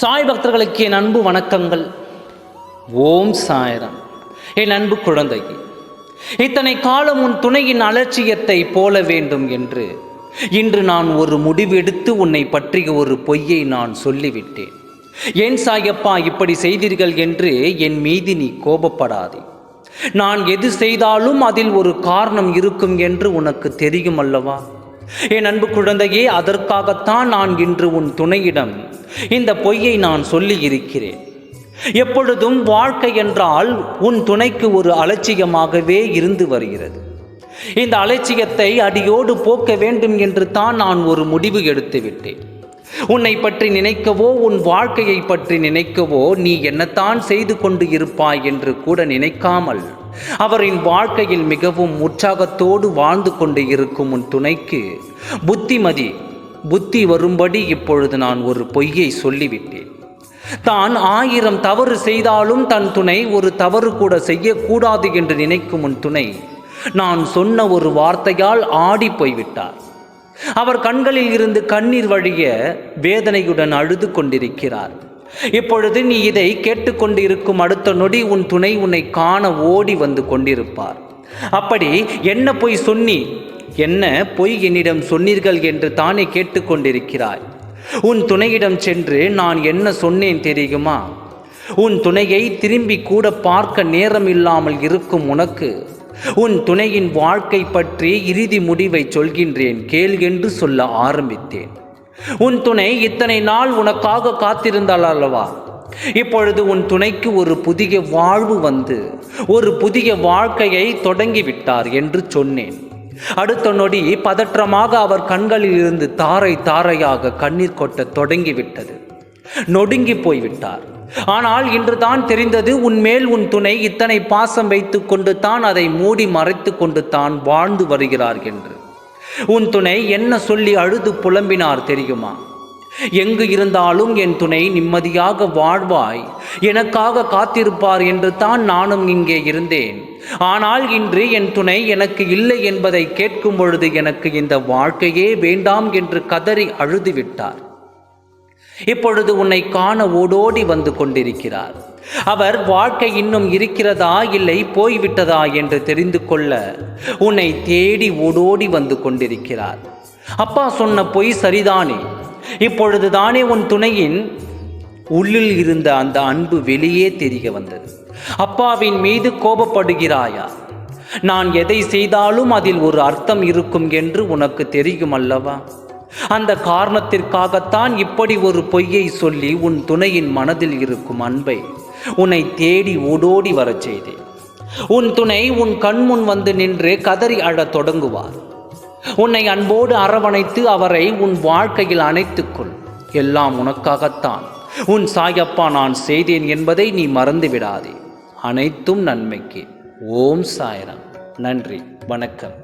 சாய் பக்தர்களுக்கு என் அன்பு வணக்கங்கள். ஓம் சாய்ராம். என் அன்பு குழந்தையே, இத்தனை காலம் உன் துணையின் அலட்சியத்தை போல வேண்டும் என்று இன்று நான் ஒரு முடிவெடுத்து உன்னை பற்றிய ஒரு பொய்யை நான் சொல்லிவிட்டேன். ஏன் சாயப்பா இப்படி செய்தீர்கள் என்று என் மீது நீ கோபப்படாதே. நான் எது செய்தாலும் அதில் ஒரு காரணம் இருக்கும் என்று உனக்கு தெரியும் அல்லவா? என் அன்பு குழந்தையே, அதற்காகத்தான் நான் இன்று உன் துணையிடம் இந்த பொய்யை நான் சொல்லி இருக்கிறேன். எப்பொழுதும் வாழ்க்கை என்றால் உன் துணைக்கு ஒரு அலட்சியமாகவே இருந்து வருகிறது. இந்த அலட்சியத்தை அடியோடு போக்க வேண்டும் என்று தான் நான் ஒரு முடிவு எடுத்து விட்டேன். உன்னை பற்றி நினைக்கவோ உன் வாழ்க்கையை பற்றி நினைக்கவோ நீ என்னத்தான் செய்து கொண்டு இருப்பாய் என்று கூட நினைக்காமல் அவரின் வாழ்க்கையில் மிகவும் உற்சாகத்தோடு வாழ்ந்து கொண்டு இருக்கும் உன் துணைக்கு புத்தி வரும்படி இப்பொழுது நான் ஒரு பொய்யை சொல்லிவிட்டேன். தான் 1000 தவறு செய்தாலும் தன் துணை ஒரு தவறு கூட செய்யக்கூடாது என்று நினைக்கும் உன் துணை நான் சொன்ன ஒரு வார்த்தையால் ஆடி போய்விட்டார். அவர் கண்களில் இருந்து கண்ணீர் வழிய வேதனையுடன் அழுது கொண்டிருக்கிறார். இப்பொழுது நீ இதை கேட்டுக்கொண்டு இருக்கும் அடுத்த நொடி உன் துணை உன்னை காண ஓடி வந்து கொண்டிருப்பார். அப்படி என்ன பொய் சொன்னி, என்ன பொய் என்னிடம் சொன்னீர்கள் என்று தானே கேட்டுக்கொண்டிருக்கிறாய். உன் துணையிடம் சென்று நான் என்ன சொன்னேன் தெரியுமா? உன் துணையை திரும்பி கூட பார்க்க நேரம் இல்லாமல் இருக்கும் உனக்கு உன் துணையின் வாழ்க்கை பற்றி இறுதி முடிவை சொல்கின்றேன் கேள் என்று சொல்ல ஆரம்பித்தேன். உன் துணை இத்தனை நாள் உனக்காக காத்திருந்தாள் அல்லவா? இப்பொழுது உன் துணைக்கு ஒரு புதிய வாழ்வு வந்து ஒரு புதிய வாழ்க்கையை தொடங்கிவிட்டார் என்று சொன்னேன். அடுத்த நொடி பதற்றமாக அவர் கண்களில் இருந்து தாரை தாரையாக கண்ணீர் கொட்ட தொடங்கிவிட்டது. நொடுங்கி போய்விட்டார். ஆனால் இன்று தான் தெரிந்தது உன்மேல் உன் துணை இத்தனை பாசம் வைத்து கொண்டு தான் அதை மூடி மறைத்து கொண்டு தான் வாழ்ந்து வருகிறார் என்று. உன் துணை என்ன சொல்லி அழுது புலம்பினார் தெரியுமா? எங்கு இருந்தாலும் என் துணை நிம்மதியாக வாழ்வாய், எனக்காக காத்திருப்பார் என்று தான் நானும் இங்கே இருந்தேன். ஆனால் இன்று என் துணை எனக்கு இல்லை என்பதை கேட்கும் பொழுது எனக்கு இந்த வாழ்க்கையே வேண்டாம் என்று கதறி அழுதுவிட்டார். இப்பொழுது உன்னை காண ஓடோடி வந்து கொண்டிருக்கிறார். அவர் வாழ்க்கை இன்னும் இருக்கிறதா இல்லை போய்விட்டதா என்று தெரிந்து கொள்ள உன்னை தேடி ஓடோடி வந்து கொண்டிருக்கிறார். அப்பா சொன்ன பொய் சரிதானே? இப்பொழுது தானே உன் துணையின் உள்ளில் இருந்த அந்த அன்பு வெளியே தெரிய வந்தது. அப்பாவின் மீது கோபப்படுகிறாயா? நான் எதை செய்தாலும் அதில் ஒரு அர்த்தம் இருக்கும் என்று உனக்கு தெரியும் அல்லவா? அந்த காரணத்திற்காகத்தான் இப்படி ஒரு பொய்யை சொல்லி உன் துணையின் மனதில் இருக்கும் அன்பை உன்னை தேடி ஓடோடி வரச் செய்தேன். உன் துணை உன் கண்முன் வந்து நின்று கதறி அழத் தொடங்குவார். உன்னை அன்போடு அரவணைத்து அவரை உன் வாழ்க்கையில் அணைத்துக்கொள். எல்லாம் உனக்காகத்தான் உன் சாயப்பா நான் செய்தேன் என்பதை நீ மறந்து விடாதே. அனைத்தும் நன்மைக்கு. ஓம் சாய்ராம். நன்றி, வணக்கம்.